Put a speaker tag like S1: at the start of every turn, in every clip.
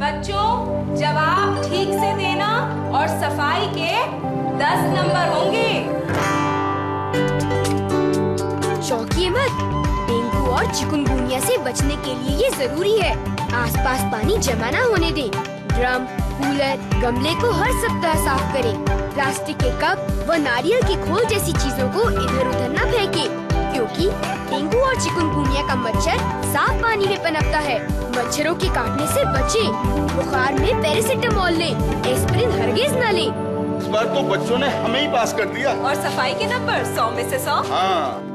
S1: बच्चों, जवाब ठीक से देना और सफाई के 10 नंबर होंगे।
S2: चौंकिए मत, डेंगू और चिकुनगुनिया से बचने के लिए ये जरूरी है। आसपास पानी जमा न होने दें। ड्रम, कूलर, गमले को हर सप्ताह साफ करें। प्लास्टिक के कप व नारियल की खोल जैसी चीजों को इधर उधर न फेंकें, क्योंकि डेंगू और चिकुनगुनिया का मच्छर साफ पानी में पनपता है। मच्छरों के काटने से बचें। बुखार में पैरासिटामोल लें, एस्पिरिन हरगिज न लें।
S3: इस बार तो बच्चों ने हमें ही पास कर दिया।
S1: और सफाई के नंबर 100 में से 100।
S3: हाँ।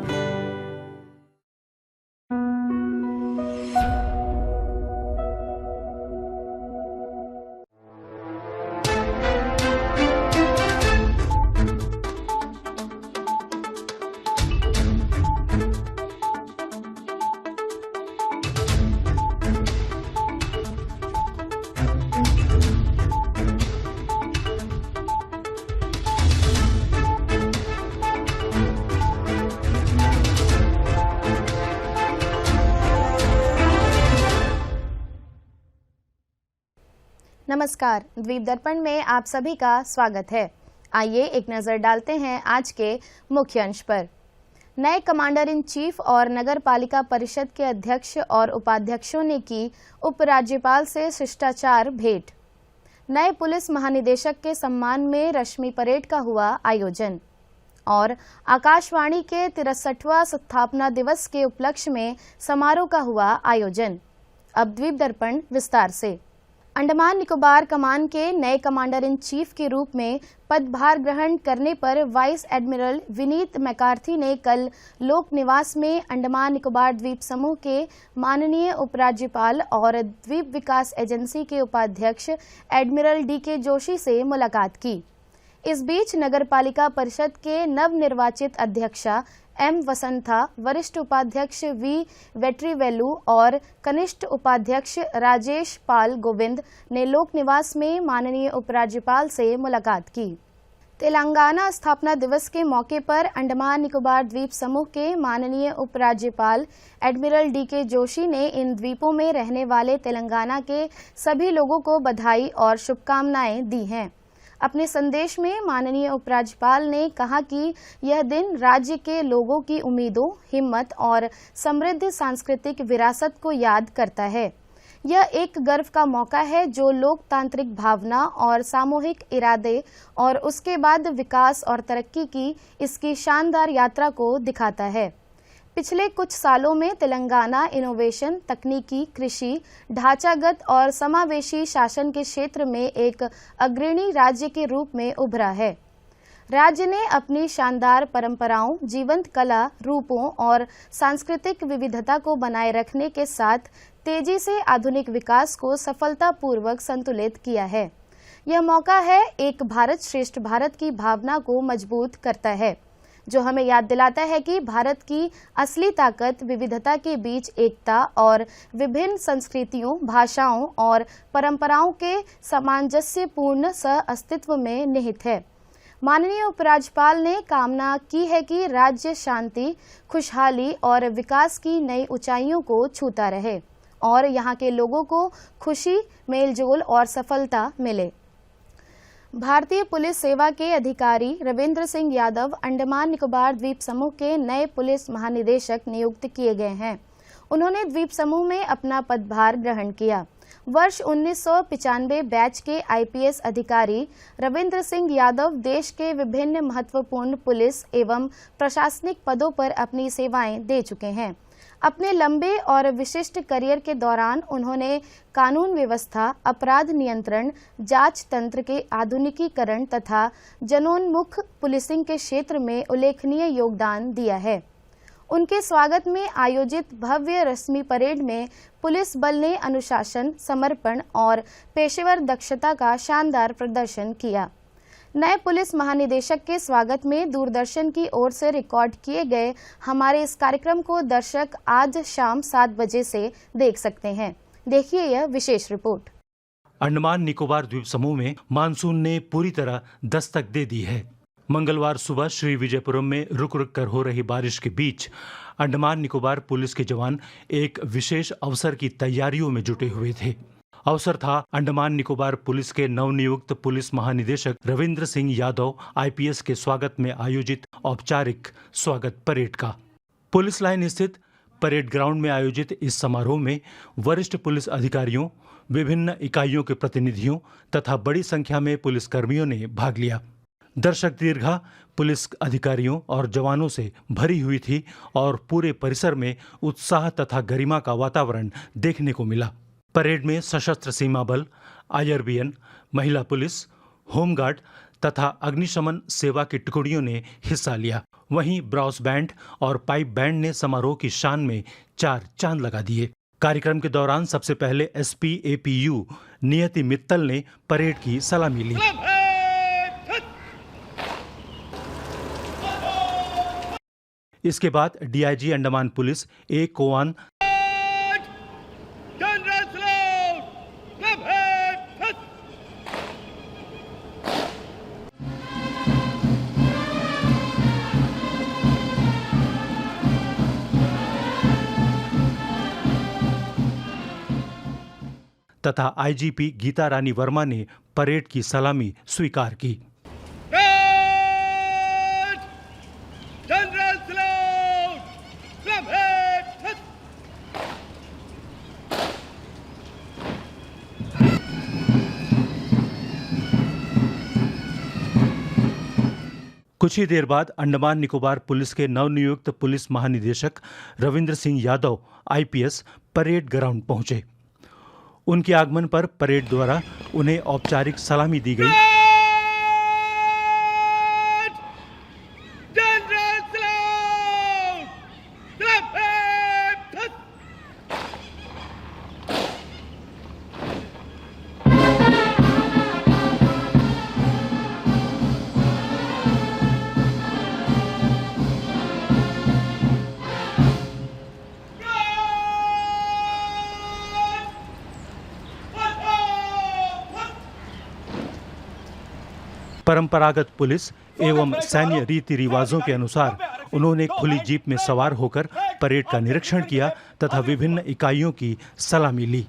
S4: नमस्कार, द्वीप दर्पण में आप सभी का स्वागत है। आइए एक नजर डालते हैं आज के मुख्य अंश पर। नए कमांडर इन चीफ और नगर पालिका परिषद के अध्यक्ष और उपाध्यक्षों ने की उपराज्यपाल से शिष्टाचार भेंट। नए पुलिस महानिदेशक के सम्मान में रश्मि परेड का हुआ आयोजन। और आकाशवाणी के 63वां स्थापना दिवस के उपलक्ष्य में समारोह का हुआ आयोजन। अब द्वीप दर्पण विस्तार से। अंडमान निकोबार कमान के नए कमांडर इन चीफ के रूप में पदभार ग्रहण करने पर वाइस एडमिरल विनीत मैकार्थी ने कल लोक निवास में अंडमान निकोबार द्वीप समूह के माननीय उपराज्यपाल और द्वीप विकास एजेंसी के उपाध्यक्ष एडमिरल DK जोशी से मुलाकात की। इस बीच नगरपालिका परिषद के नवनिर्वाचित अध्यक्षा M वसंथा, वरिष्ठ उपाध्यक्ष V वेट्रीवेलु और कनिष्ठ उपाध्यक्ष राजेश पाल गोविंद ने लोक निवास में माननीय उपराज्यपाल से मुलाकात की। तेलंगाना स्थापना दिवस के मौके पर अंडमान निकोबार द्वीप समूह के माननीय उपराज्यपाल एडमिरल DK जोशी ने इन द्वीपों में रहने वाले तेलंगाना के सभी लोगों को बधाई और शुभकामनाएं दी हैं। अपने संदेश में माननीय उपराज्यपाल ने कहा कि यह दिन राज्य के लोगों की उम्मीदों, हिम्मत और समृद्ध सांस्कृतिक विरासत को याद करता है। यह एक गर्व का मौका है जो लोकतांत्रिक भावना और सामूहिक इरादे और उसके बाद विकास और तरक्की की इसकी शानदार यात्रा को दिखाता है। पिछले कुछ सालों में तेलंगाना इनोवेशन, तकनीकी, कृषि, ढांचागत और समावेशी शासन के क्षेत्र में एक अग्रणी राज्य के रूप में उभरा है। राज्य ने अपनी शानदार परंपराओं, जीवंत कला रूपों और सांस्कृतिक विविधता को बनाए रखने के साथ तेजी से आधुनिक विकास को सफलतापूर्वक संतुलित किया है। यह मौका है एक भारत श्रेष्ठ भारत की भावना को मजबूत करता है, जो हमें याद दिलाता है कि भारत की असली ताकत विविधता के बीच एकता और विभिन्न संस्कृतियों, भाषाओं और परंपराओं के सामंजस्यपूर्ण सह अस्तित्व में निहित है। माननीय उपराज्यपाल ने कामना की है कि राज्य शांति, खुशहाली और विकास की नई ऊंचाइयों को छूता रहे और यहाँ के लोगों को खुशी, मेलजोल और सफलता मिले। भारतीय पुलिस सेवा के अधिकारी रविंद्र सिंह यादव अंडमान निकोबार द्वीप समूह के नए पुलिस महानिदेशक नियुक्त किए गए हैं। उन्होंने द्वीप समूह में अपना पदभार ग्रहण किया। वर्ष 1995 बैच के IPS अधिकारी रविंद्र सिंह यादव देश के विभिन्न महत्वपूर्ण पुलिस एवं प्रशासनिक पदों पर अपनी सेवाएं दे चुके हैं। अपने लंबे और विशिष्ट करियर के दौरान उन्होंने कानून व्यवस्था, अपराध नियंत्रण, जांच तंत्र के आधुनिकीकरण तथा जनोन्मुख पुलिसिंग के क्षेत्र में उल्लेखनीय योगदान दिया है। उनके स्वागत में आयोजित भव्य रश्मि परेड में पुलिस बल ने अनुशासन, समर्पण और पेशेवर दक्षता का शानदार प्रदर्शन किया। नए पुलिस महानिदेशक के स्वागत में दूरदर्शन की ओर से रिकॉर्ड किए गए हमारे इस कार्यक्रम को दर्शक आज शाम 7 बजे से देख सकते हैं। देखिए यह विशेष रिपोर्ट।
S5: अंडमान निकोबार द्वीप समूह में मानसून ने पूरी तरह दस्तक दे दी है। मंगलवार सुबह श्री विजयपुरम में रुक रुक कर हो रही बारिश के बीच अंडमान निकोबार पुलिस के जवान एक विशेष अवसर की तैयारियों में जुटे हुए थे। अवसर था अंडमान निकोबार पुलिस के नवनियुक्त पुलिस महानिदेशक रविंद्र सिंह यादव आईपीएस के स्वागत में आयोजित औपचारिक स्वागत परेड का। पुलिस लाइन स्थित परेड ग्राउंड में आयोजित इस समारोह में वरिष्ठ पुलिस अधिकारियों, विभिन्न इकाइयों के प्रतिनिधियों तथा बड़ी संख्या में पुलिसकर्मियों ने भाग लिया। दर्शक दीर्घा पुलिस अधिकारियों और जवानों से भरी हुई थी और पूरे परिसर में उत्साह तथा गरिमा का वातावरण देखने को मिला। परेड में सशस्त्र सीमा बल, IRBN, महिला पुलिस, होमगार्ड तथा अग्निशमन सेवा की टुकड़ियों ने हिस्सा लिया। वहीं ब्रास बैंड और पाइप बैंड ने समारोह की शान में 4 चांद लगा दिए। कार्यक्रम के दौरान सबसे पहले SP APU नियति मित्तल ने परेड की सलामी ली। इसके बाद DIG अंडमान पुलिस A कोआन तथा IGP गीता रानी वर्मा ने परेड की सलामी स्वीकार की। कुछ ही देर बाद अंडमान निकोबार पुलिस के नवनियुक्त पुलिस महानिदेशक Ravindra Singh Yadav IPS parade ground पहुंचे। उनके आगमन पर परेड द्वारा उन्हें औपचारिक सलामी दी गई। परंपरागत पुलिस एवं सैन्य रीति रिवाजों के अनुसार उन्होंने खुली जीप में सवार होकर परेड का निरीक्षण किया तथा विभिन्न इकाइयों की सलामी ली।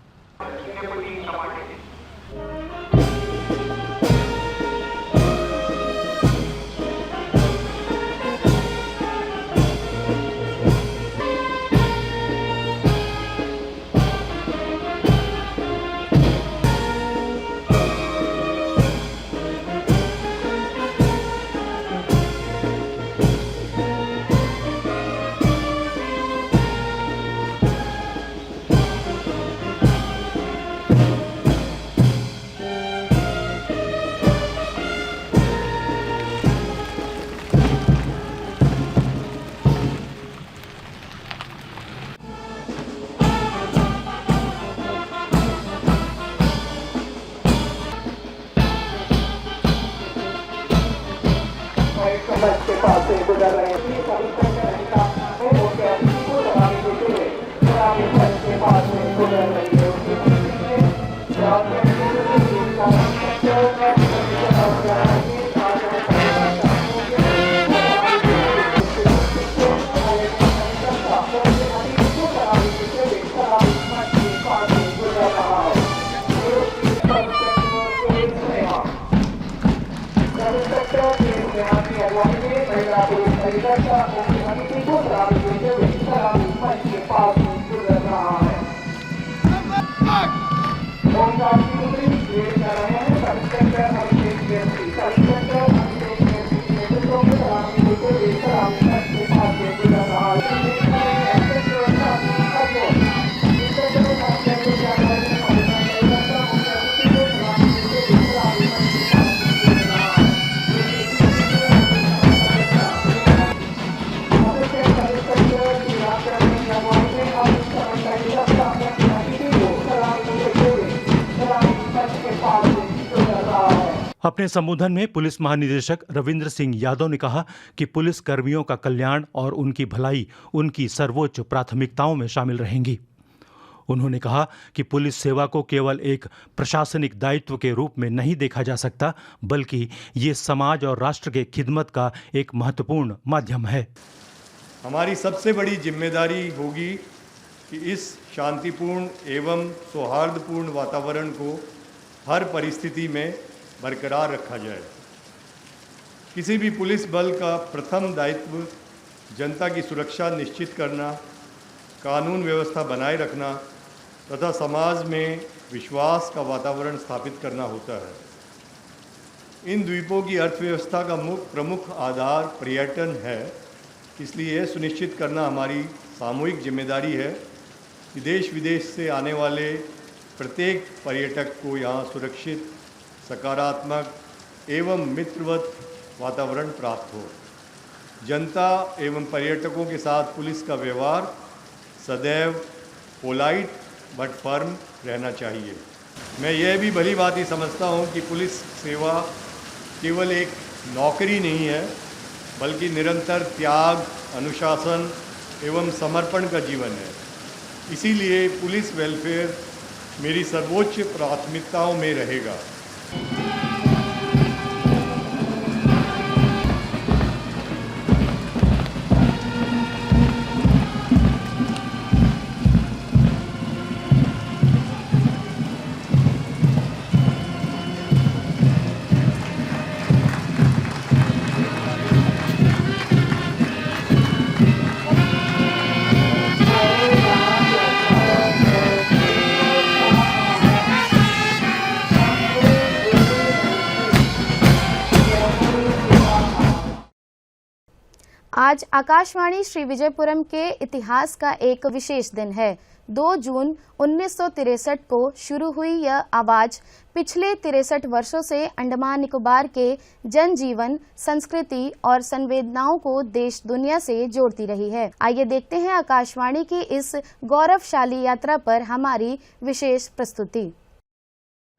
S5: अपने संबोधन में पुलिस महानिदेशक रविंद्र सिंह यादव ने कहा कि पुलिस कर्मियों का कल्याण और उनकी भलाई उनकी सर्वोच्च प्राथमिकताओं में शामिल रहेंगी। उन्होंने कहा कि पुलिस सेवा को केवल एक प्रशासनिक दायित्व के रूप में नहीं देखा जा सकता, बल्कि ये समाज और राष्ट्र के खिदमत का एक महत्वपूर्ण माध्यम है।
S6: हमारी सबसे बड़ी जिम्मेदारी होगी कि इस शांतिपूर्ण एवं सौहार्दपूर्ण वातावरण को हर परिस्थिति में बरकरार रखा जाए। किसी भी पुलिस बल का प्रथम दायित्व जनता की सुरक्षा निश्चित करना, कानून व्यवस्था बनाए रखना तथा समाज में विश्वास का वातावरण स्थापित करना होता है। इन द्वीपों की अर्थव्यवस्था का प्रमुख आधार पर्यटन है, इसलिए यह सुनिश्चित करना हमारी सामूहिक जिम्मेदारी है कि देश विदेश से आने वाले प्रत्येक पर्यटक को यहाँ सुरक्षित, सकारात्मक एवं मित्रवत वातावरण प्राप्त हो। जनता एवं पर्यटकों के साथ पुलिस का व्यवहार सदैव पोलाइट बट फर्म रहना चाहिए। मैं यह भी भली बात ही समझता हूँ कि पुलिस सेवा केवल एक नौकरी नहीं है, बल्कि निरंतर त्याग, अनुशासन एवं समर्पण का जीवन है। इसीलिए पुलिस वेलफेयर मेरी सर्वोच्च प्राथमिकताओं में रहेगा।
S4: आज आकाशवाणी श्री विजयपुरम के इतिहास का एक विशेष दिन है। 2 जून 1963 को शुरू हुई यह आवाज पिछले 63 वर्षों से अंडमान निकोबार के जनजीवन, संस्कृति और संवेदनाओं को देश दुनिया से जोड़ती रही है। आइए देखते हैं आकाशवाणी की इस गौरवशाली यात्रा पर हमारी विशेष प्रस्तुति।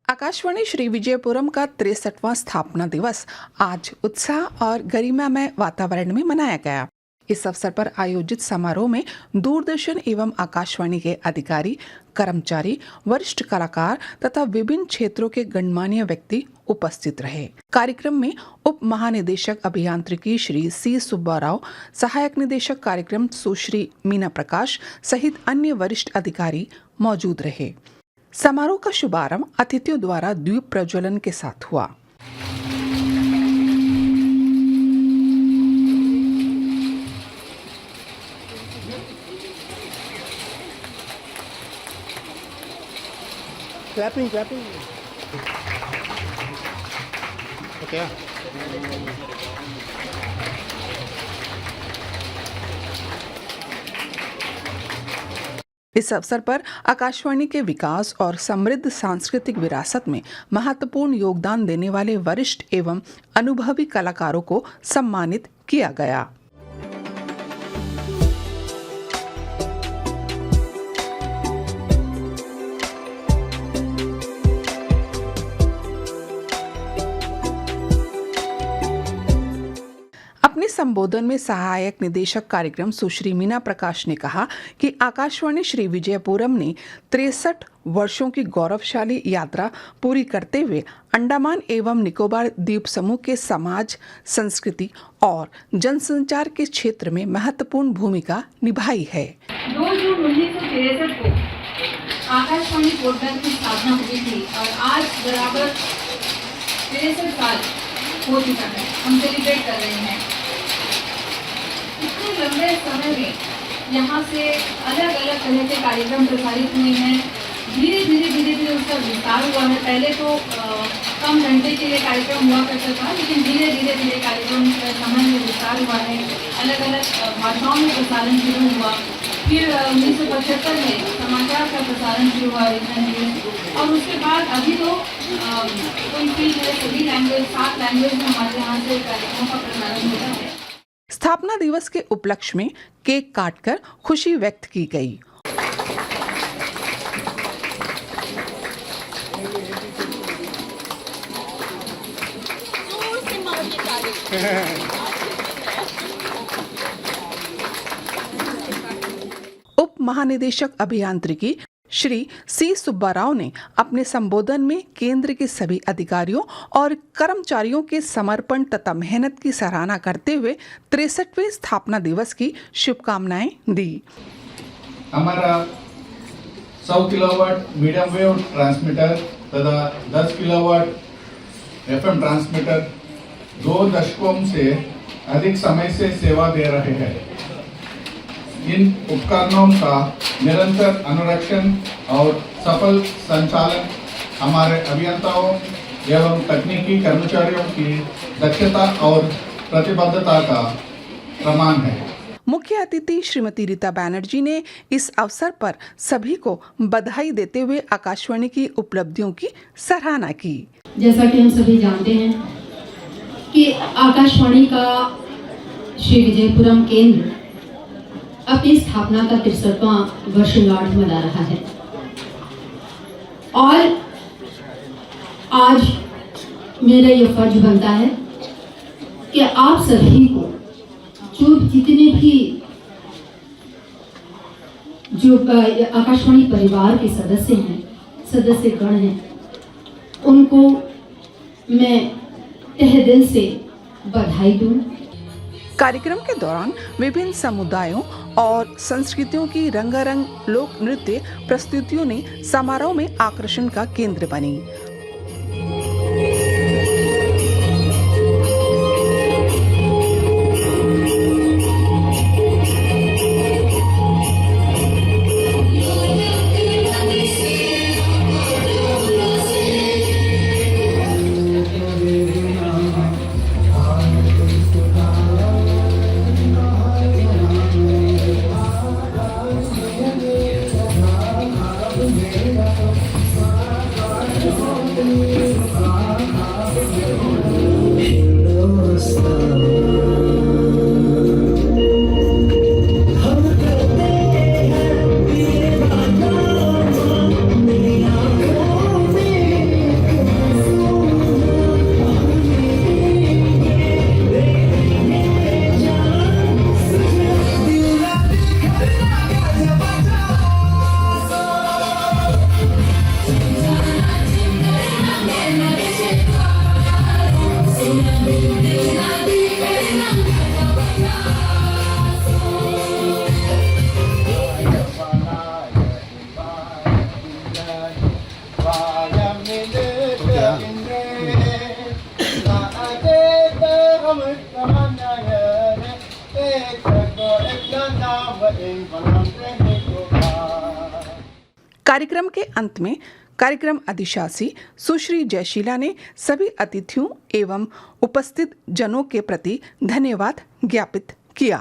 S7: आकाशवाणी श्री विजयपुरम का 63वां स्थापना दिवस आज उत्साह और गरिमामय वातावरण में मनाया गया। इस अवसर पर आयोजित समारोह में दूरदर्शन एवं आकाशवाणी के अधिकारी, कर्मचारी, वरिष्ठ कलाकार तथा विभिन्न क्षेत्रों के गणमान्य व्यक्ति उपस्थित रहे। कार्यक्रम में उप महानिदेशक अभियांत्रिकी श्री सी सुब्बा राव, सहायक निदेशक कार्यक्रम सुश्री मीना प्रकाश सहित अन्य वरिष्ठ अधिकारी मौजूद रहे। समारोह का शुभारंभ अतिथियों द्वारा द्वीप प्रज्वलन के साथ हुआ।
S8: Clapping. Okay.
S7: इस अवसर पर आकाशवाणी के विकास और समृद्ध सांस्कृतिक विरासत में महत्वपूर्ण योगदान देने वाले वरिष्ठ एवं अनुभवी कलाकारों को सम्मानित किया गया। अपने संबोधन में सहायक निदेशक कार्यक्रम सुश्री मीना प्रकाश ने कहा कि आकाशवाणी श्री विजयपुरम ने 63 वर्षों की गौरवशाली यात्रा पूरी करते हुए अंडमान एवं निकोबार द्वीप समूह के समाज, संस्कृति और जनसंचार के क्षेत्र में महत्वपूर्ण भूमिका निभाई है।
S1: 2 जून 1963 को आकाशवाणी पोर्टल की स्थापना हुई थी और आज बराबर 63 साल हो चुका है। हम सेलिब्रेट कर रहे हैं। इतने लंबे समय में यहाँ से अलग अलग तरह के कार्यक्रम प्रसारित हुए हैं। धीरे धीरे उसका विस्तार हुआ है। पहले तो कम घंटे के लिए कार्यक्रम हुआ करता था, लेकिन धीरे धीरे कार्यक्रम समय में विस्तार हुआ है। अलग अलग भाषाओं में प्रसारण शुरू हुआ। फिर 1975 में समाचार का प्रसारण शुरू हुआ और उसके बाद अभी तो कोई फील्ड है, सभी लैंग्वेज 7 लैंग्वेज में हमारे यहाँ से कार्यक्रमों का प्रसारण होता है।
S7: स्थापना दिवस के उपलक्ष्य में केक काटकर खुशी व्यक्त की गई। उप महानिदेशक अभियांत्रिकी श्री सी सुब्बा राव ने अपने संबोधन में केंद्र के सभी अधिकारियों और कर्मचारियों के समर्पण तथा मेहनत की सराहना करते हुए 63वें स्थापना दिवस की शुभकामनाएं दी।
S9: हमारा 100 किलोवाट मीडियम वेव ट्रांसमीटर तथा 10 किलोवाट एफएम ट्रांसमीटर 2 दशकों से अधिक समय से सेवा दे रहे हैं। इन उपकरणों का निरंतर अनुरक्षण और सफल संचालन हमारे अभियंताओं एवं तकनीकी कर्मचारियों की दक्षता और प्रतिबद्धता का प्रमाण है।
S7: मुख्य अतिथि श्रीमती रीता बैनर्जी ने इस अवसर पर सभी को बधाई देते हुए आकाशवाणी की उपलब्धियों की सराहना की।
S10: जैसा कि हम सभी जानते हैं कि आकाशवाणी का श्री विजयपुरम केंद्र अपनी स्थापना का 63वां वर्षगांठ मना रहा है और आज मेरा यह फर्ज बनता है कि आप सभी को जितने भी जो आकाशवाणी परिवार के सदस्यगण हैं, उनको मैं तहे दिल से बधाई दूं।
S7: कार्यक्रम के दौरान विभिन्न समुदायों और संस्कृतियों की रंगारंग लोक नृत्य प्रस्तुतियों ने समारोह में आकर्षण का केंद्र बनी। कार्यक्रम के अंत में कार्यक्रम अधिशासी सुश्री जयशीला ने सभी अतिथियों एवं उपस्थित जनों के प्रति धन्यवाद ज्ञापित किया।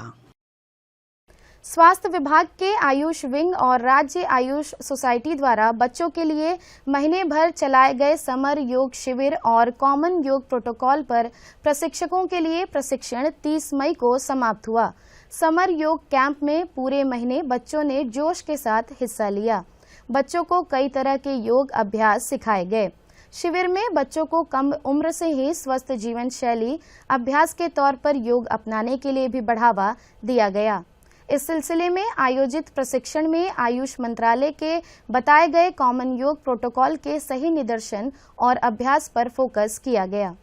S4: स्वास्थ्य विभाग के आयुष विंग और राज्य आयुष सोसाइटी द्वारा बच्चों के लिए महीने भर चलाए गए समर योग शिविर और कॉमन योग प्रोटोकॉल पर प्रशिक्षकों के लिए प्रशिक्षण 30 मई को समाप्त हुआ। समर योग कैंप में पूरे महीने बच्चों ने जोश के साथ हिस्सा लिया। बच्चों को कई तरह के योग अभ्यास सिखाए गए। शिविर में बच्चों को कम उम्र से ही स्वस्थ जीवन शैली अभ्यास के तौर पर योग अपनाने के लिए भी बढ़ावा दिया गया। इस सिलसिले में आयोजित प्रशिक्षण में आयुष मंत्रालय के बताए गए कॉमन योग प्रोटोकॉल के सही निदर्शन और अभ्यास पर फोकस किया गया।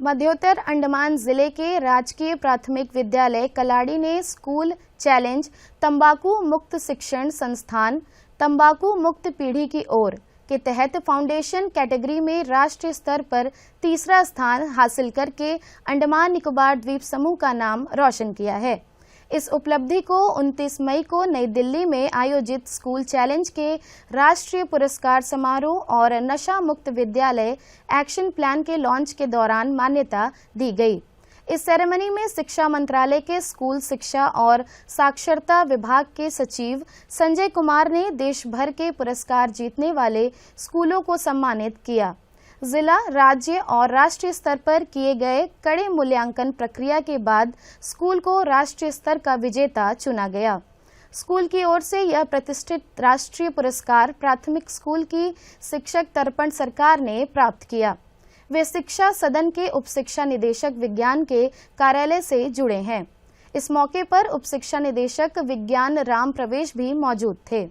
S4: मध्योत्तर अंडमान जिले के राजकीय प्राथमिक विद्यालय कलाड़ी ने स्कूल चैलेंज तंबाकू मुक्त शिक्षण संस्थान तंबाकू मुक्त पीढ़ी की ओर के तहत फाउंडेशन कैटेगरी में राष्ट्रीय स्तर पर तीसरा स्थान हासिल करके अंडमान निकोबार द्वीप समूह का नाम रोशन किया है। इस उपलब्धि को 29 मई को नई दिल्ली में आयोजित स्कूल चैलेंज के राष्ट्रीय पुरस्कार समारोह और नशा मुक्त विद्यालय एक्शन प्लान के लॉन्च के दौरान मान्यता दी गई। इस सेरेमनी में शिक्षा मंत्रालय के स्कूल शिक्षा और साक्षरता विभाग के सचिव संजय कुमार ने देश भर के पुरस्कार जीतने वाले स्कूलों को सम्मानित किया। जिला, राज्य और राष्ट्रीय स्तर पर किए गए कड़े मूल्यांकन प्रक्रिया के बाद स्कूल को राष्ट्रीय स्तर का विजेता चुना गया। स्कूल की ओर से यह प्रतिष्ठित राष्ट्रीय पुरस्कार प्राथमिक स्कूल की शिक्षक तर्पण सरकार ने प्राप्त किया। वे शिक्षा सदन के उप शिक्षा निदेशक विज्ञान के कार्यालय से जुड़े हैं। इस मौके पर उप शिक्षा निदेशक विज्ञान राम प्रवेश भी मौजूद थे।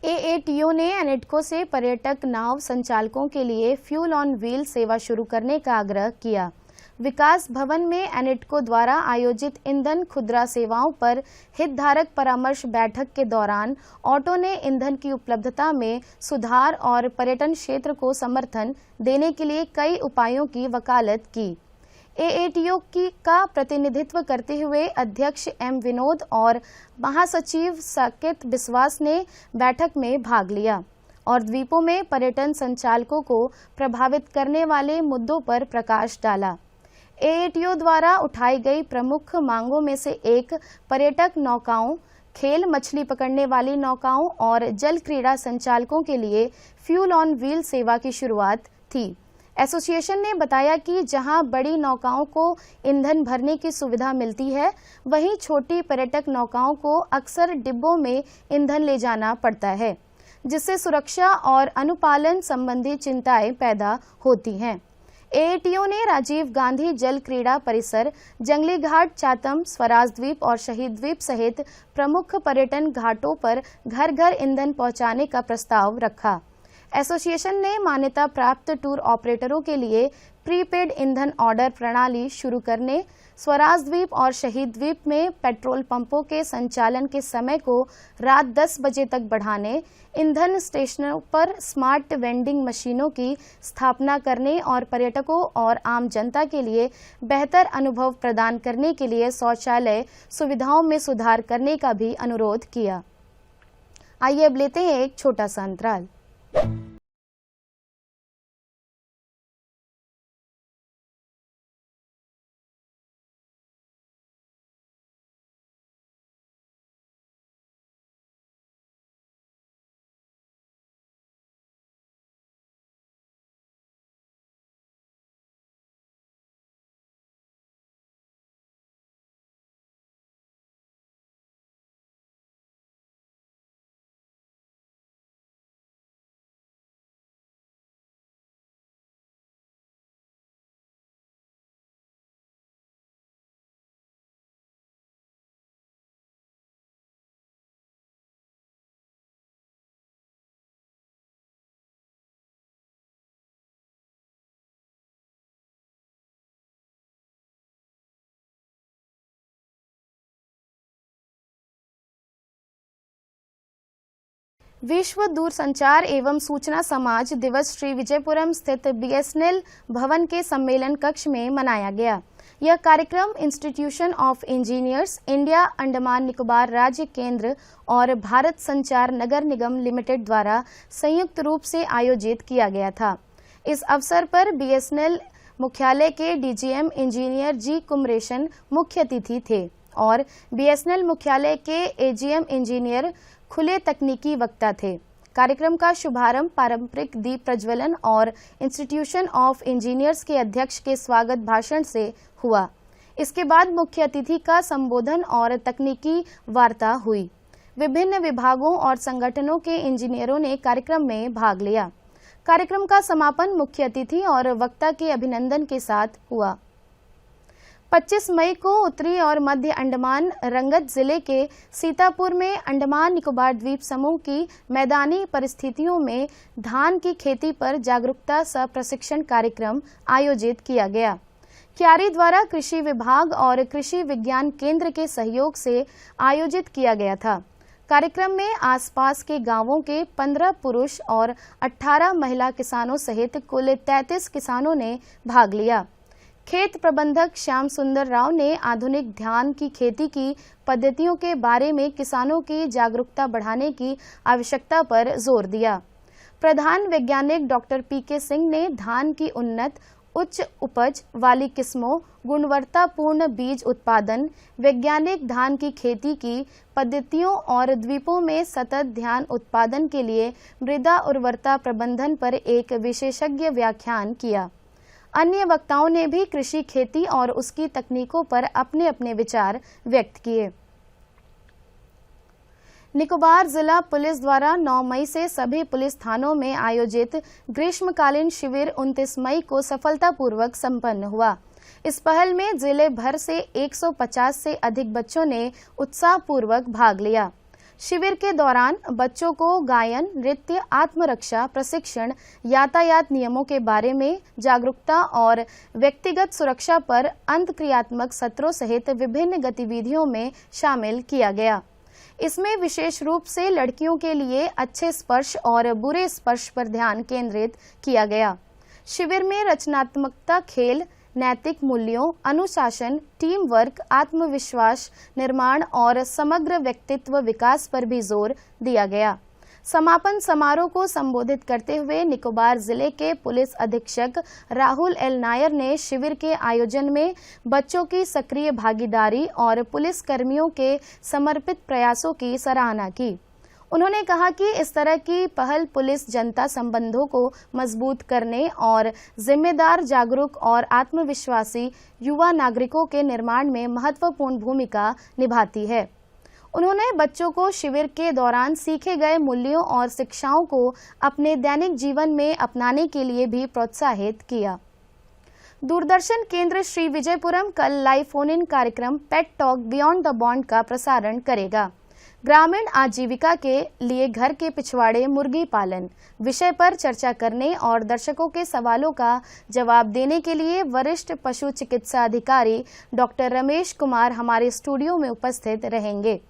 S4: AATO ने एनेडको से पर्यटक नाव संचालकों के लिए फ्यूल ऑन व्हील सेवा शुरू करने का आग्रह किया। विकास भवन में एनिटको द्वारा आयोजित ईंधन खुदरा सेवाओं पर हितधारक परामर्श बैठक के दौरान ऑटो ने ईंधन की उपलब्धता में सुधार और पर्यटन क्षेत्र को समर्थन देने के लिए कई उपायों की वकालत की। एएटीओ का प्रतिनिधित्व करते हुए अध्यक्ष एम विनोद और महासचिव साकेत बिस्वास ने बैठक में भाग लिया और द्वीपों में पर्यटन संचालकों को प्रभावित करने वाले मुद्दों पर प्रकाश डाला। एएटीओ द्वारा उठाई गई प्रमुख मांगों में से एक पर्यटक नौकाओं, खेल मछली पकड़ने वाली नौकाओं और जल क्रीड़ा संचालकों के लिए फ्यूल ऑन व्हील सेवा की शुरुआत थी। एसोसिएशन ने बताया कि जहां बड़ी नौकाओं को ईंधन भरने की सुविधा मिलती है, वहीं छोटी पर्यटक नौकाओं को अक्सर डिब्बों में ईंधन ले जाना पड़ता है, जिससे सुरक्षा और अनुपालन संबंधी चिंताएं पैदा होती हैं। एएटीओ ने राजीव गांधी जल क्रीड़ा परिसर, जंगली घाट, चातम, स्वराज द्वीप और शहीद द्वीप सहित प्रमुख पर्यटन घाटों पर घर घर ईंधन पहुंचाने का प्रस्ताव रखा। एसोसिएशन ने मान्यता प्राप्त टूर ऑपरेटरों के लिए प्रीपेड ईंधन ऑर्डर प्रणाली शुरू करने, स्वराज द्वीप और शहीद द्वीप में पेट्रोल पंपों के संचालन के समय को रात 10 बजे तक बढ़ाने, ईंधन स्टेशनों पर स्मार्ट वेंडिंग मशीनों की स्थापना करने और पर्यटकों और आम जनता के लिए बेहतर अनुभव प्रदान करने के लिए शौचालय सुविधाओं में सुधार करने का भी अनुरोध किया। आइए अब लेते हैं एक छोटा सा अंतराल। विश्व दूरसंचार एवं सूचना समाज दिवस श्री विजयपुरम स्थित बीएसएनएल भवन के सम्मेलन कक्ष में मनाया गया। यह कार्यक्रम institution of engineers India, Andaman Nicobar राज्य केंद्र और भारत संचार नगर निगम लिमिटेड द्वारा संयुक्त रूप से आयोजित किया गया था। इस अवसर पर बीएसएनएल मुख्यालय के डीजीएम इंजीनियर जी कुमरेशन मुख्य अतिथि थे और बीएसएनएल मुख्यालय के एजीएम इंजीनियर खुले तकनीकी वक्ता थे। कार्यक्रम का शुभारंभ पारंपरिक दीप प्रज्वलन और इंस्टीट्यूशन ऑफ इंजीनियर्स के अध्यक्ष के स्वागत भाषण से हुआ। इसके बाद मुख्य अतिथि का संबोधन और तकनीकी वार्ता हुई। विभिन्न विभागों और संगठनों के इंजीनियरों ने कार्यक्रम में भाग लिया। कार्यक्रम का समापन मुख्य अतिथि और वक्ता के अभिनंदन के साथ हुआ। 25 मई को उत्तरी और मध्य अंडमान रंगत जिले के सीतापुर में अंडमान निकोबार द्वीप समूह की मैदानी परिस्थितियों में धान की खेती पर जागरूकता सह प्रशिक्षण कार्यक्रम आयोजित किया गया। क्यारी द्वारा कृषि विभाग और कृषि विज्ञान केंद्र के सहयोग से आयोजित किया गया था। कार्यक्रम में आसपास के गांवों के 15 पुरुष और 18 महिला किसानों सहित कुल 33 किसानों ने भाग लिया। खेत प्रबंधक श्याम सुंदर राव ने आधुनिक धान की खेती की पद्धतियों के बारे में किसानों की जागरूकता बढ़ाने की आवश्यकता पर जोर दिया। प्रधान वैज्ञानिक डॉक्टर पीके सिंह ने धान की उन्नत उच्च उपज वाली किस्मों, गुणवत्तापूर्ण बीज उत्पादन, वैज्ञानिक धान की खेती की पद्धतियों और द्वीपों में सतत धान उत्पादन के लिए मृदा उर्वरता प्रबंधन पर एक विशेषज्ञ व्याख्यान किया। अन्य वक्ताओं ने भी कृषि खेती और उसकी तकनीकों पर अपने अपने विचार व्यक्त किए। निकोबार जिला पुलिस द्वारा 9 मई से सभी पुलिस थानों में आयोजित ग्रीष्मकालीन शिविर 29 मई को सफलतापूर्वक संपन्न हुआ। इस पहल में जिले भर से 150 से अधिक बच्चों ने उत्साहपूर्वक भाग लिया। शिविर के दौरान बच्चों को गायन, नृत्य, आत्मरक्षा प्रशिक्षण, यातायात नियमों के बारे में जागरूकता और व्यक्तिगत सुरक्षा पर अंतःक्रियात्मक सत्रों सहित विभिन्न गतिविधियों में शामिल किया गया। इसमें विशेष रूप से लड़कियों के लिए अच्छे स्पर्श और बुरे स्पर्श पर ध्यान केंद्रित किया गया। शिविर में रचनात्मकता, खेल, नैतिक मूल्यों, अनुशासन, टीम वर्क, आत्मविश्वास निर्माण और समग्र व्यक्तित्व विकास पर भी जोर दिया गया। समापन समारोह को संबोधित करते हुए निकोबार जिले के पुलिस अधीक्षक राहुल एल नायर ने शिविर के आयोजन में बच्चों की सक्रिय भागीदारी और पुलिस कर्मियों के समर्पित प्रयासों की सराहना की। उन्होंने कहा कि इस तरह की पहल पुलिस जनता संबंधों को मजबूत करने और जिम्मेदार, जागरूक और आत्मविश्वासी युवा नागरिकों के निर्माण में महत्वपूर्ण भूमिका निभाती है। उन्होंने बच्चों को शिविर के दौरान सीखे गए मूल्यों और शिक्षाओं को अपने दैनिक जीवन में अपनाने के लिए भी प्रोत्साहित किया। दूरदर्शन केंद्र श्री विजयपुरम कल लाइव फोन इन कार्यक्रम पेट टॉक बियॉन्ड द बॉन्ड का प्रसारण करेगा। ग्रामीण आजीविका के लिए घर के पिछवाड़े मुर्गी पालन विषय पर चर्चा करने और दर्शकों के सवालों का जवाब देने के लिए वरिष्ठ पशु चिकित्सा अधिकारी डॉक्टर रमेश कुमार हमारे स्टूडियो में उपस्थित रहेंगे।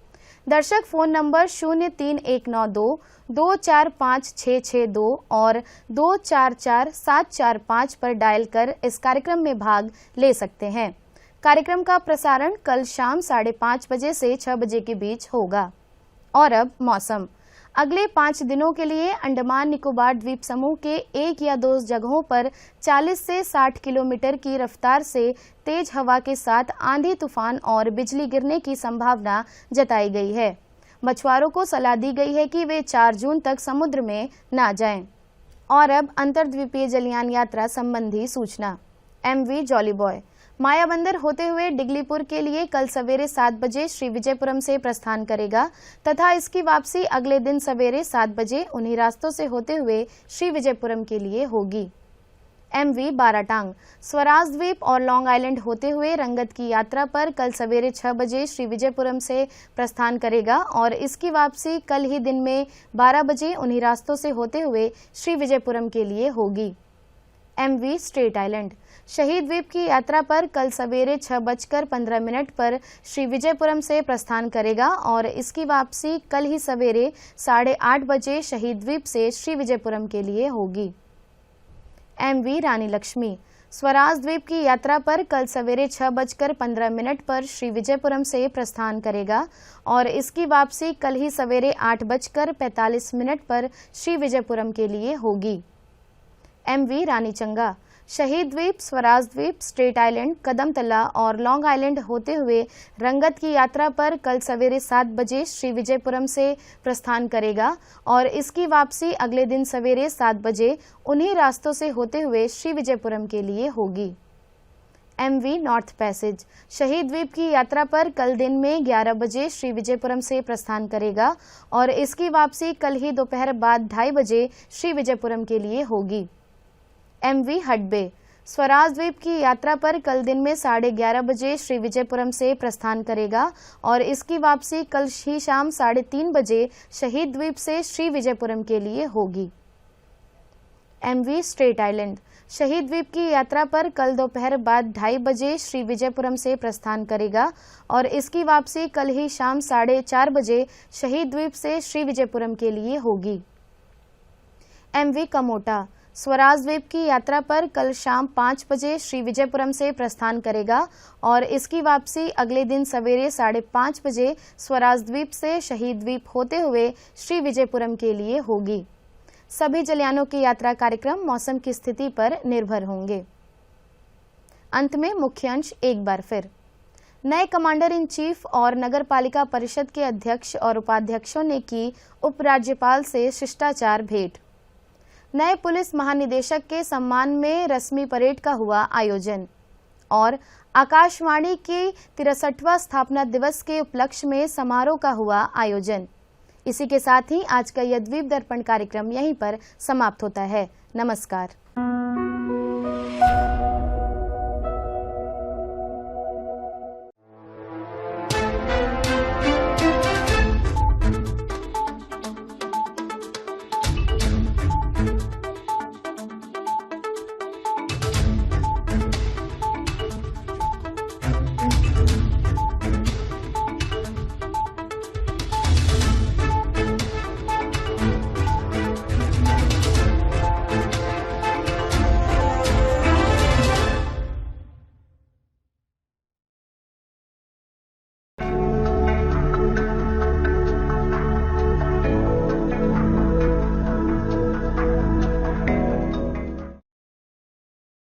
S4: दर्शक फोन नंबर 03192 245662 और 244745 पर डायल कर इस कार्यक्रम में भाग ले सकते हैं। कार्यक्रम का प्रसारण कल शाम 5:30 बजे से 6 बजे के बीच होगा। और अब मौसम। अगले 5 दिनों के लिए अंडमान निकोबार द्वीप समूह के 1 या 2 जगहों पर 40 से 60 किलोमीटर की रफ्तार से तेज हवा के साथ आंधी, तूफान और बिजली गिरने की संभावना जताई गई है। मछुआरों को सलाह दी गई है कि वे 4 जून तक समुद्र में न जाएं। और अब अंतर्द्वीपीय जलयान यात्रा संबंधी सूचना। MV जॉली बॉय मायाबंदर होते हुए डिगलीपुर के लिए कल सवेरे 7 बजे श्री विजयपुरम से प्रस्थान करेगा तथा इसकी वापसी अगले दिन सवेरे 7 बजे उन्हीं रास्तों से होते हुए श्री विजयपुरम के लिए होगी। MV बाराटांग स्वराज द्वीप और लॉन्ग आइलैंड होते हुए रंगत की यात्रा पर कल सवेरे 6 बजे श्री विजयपुरम से प्रस्थान करेगा और इसकी वापसी कल ही दिन में 12 बजे उन्हीं रास्तों से होते हुए श्री विजयपुरम के लिए होगी। MV स्ट्रेट आइलैंड शहीद द्वीप की यात्रा पर कल सवेरे 6:15 पर श्री विजयपुरम से प्रस्थान करेगा और इसकी वापसी कल ही सवेरे 8:30 बजे शहीद द्वीप से श्री विजयपुरम के लिए होगी। MV रानी लक्ष्मी स्वराज द्वीप की यात्रा पर कल सवेरे 6:15 पर श्री विजयपुरम से प्रस्थान करेगा और इसकी वापसी कल ही सवेरे 8:45 पर श्री विजयपुरम के लिए होगी। MV रानी चंगा शहीद द्वीप, स्वराज द्वीप, स्ट्रेट आइलैंड, कदमतला और लॉन्ग आइलैंड होते हुए रंगत की यात्रा पर कल सवेरे 7 बजे श्री विजयपुरम से प्रस्थान करेगा और इसकी वापसी अगले दिन सवेरे 7 बजे उन्हीं रास्तों से होते हुए श्री विजयपुरम के लिए होगी। MV नॉर्थ पैसेज शहीद द्वीप की यात्रा पर कल दिन में 11 बजे श्री विजयपुरम से प्रस्थान करेगा और इसकी वापसी कल ही दोपहर बाद 2:30 बजे श्री विजयपुरम के लिए होगी। MV हडबे स्वराज द्वीप की यात्रा पर कल दिन में 11:30 बजे श्री विजयपुरम से प्रस्थान करेगा और इसकी वापसी कल ही शाम 3:30 बजे शहीद द्वीप से श्री विजयपुरम के लिए होगी। MV स्ट्रेट आइलैंड शहीद द्वीप की यात्रा पर कल दोपहर बाद 2:30 बजे श्री विजयपुरम से प्रस्थान करेगा और इसकी वापसी कल ही शाम 4:30 बजे शहीद द्वीप से श्री विजयपुरम के लिए होगी। MV कमोटा स्वराज द्वीप की यात्रा पर कल शाम 5 बजे श्री विजयपुरम से प्रस्थान करेगा और इसकी वापसी अगले दिन सवेरे 5:30 बजे स्वराज द्वीप से शहीद द्वीप होते हुए श्री विजयपुरम के लिए होगी। सभी जलयानों की यात्रा कार्यक्रम मौसम की स्थिति पर निर्भर होंगे। अंत में मुख्य अंश एक बार फिर। नए कमांडर इन चीफ और नगर पालिका परिषद के अध्यक्ष और उपाध्यक्षों ने की उपराज्यपाल से शिष्टाचार भेंट। नए पुलिस महानिदेशक के सम्मान में रस्मी परेड का हुआ आयोजन और आकाशवाणी की 63वां स्थापना दिवस के उपलक्ष्य में समारोह का हुआ आयोजन। इसी के साथ ही आज का यह द्वीप दर्पण कार्यक्रम यहीं पर समाप्त होता है। नमस्कार।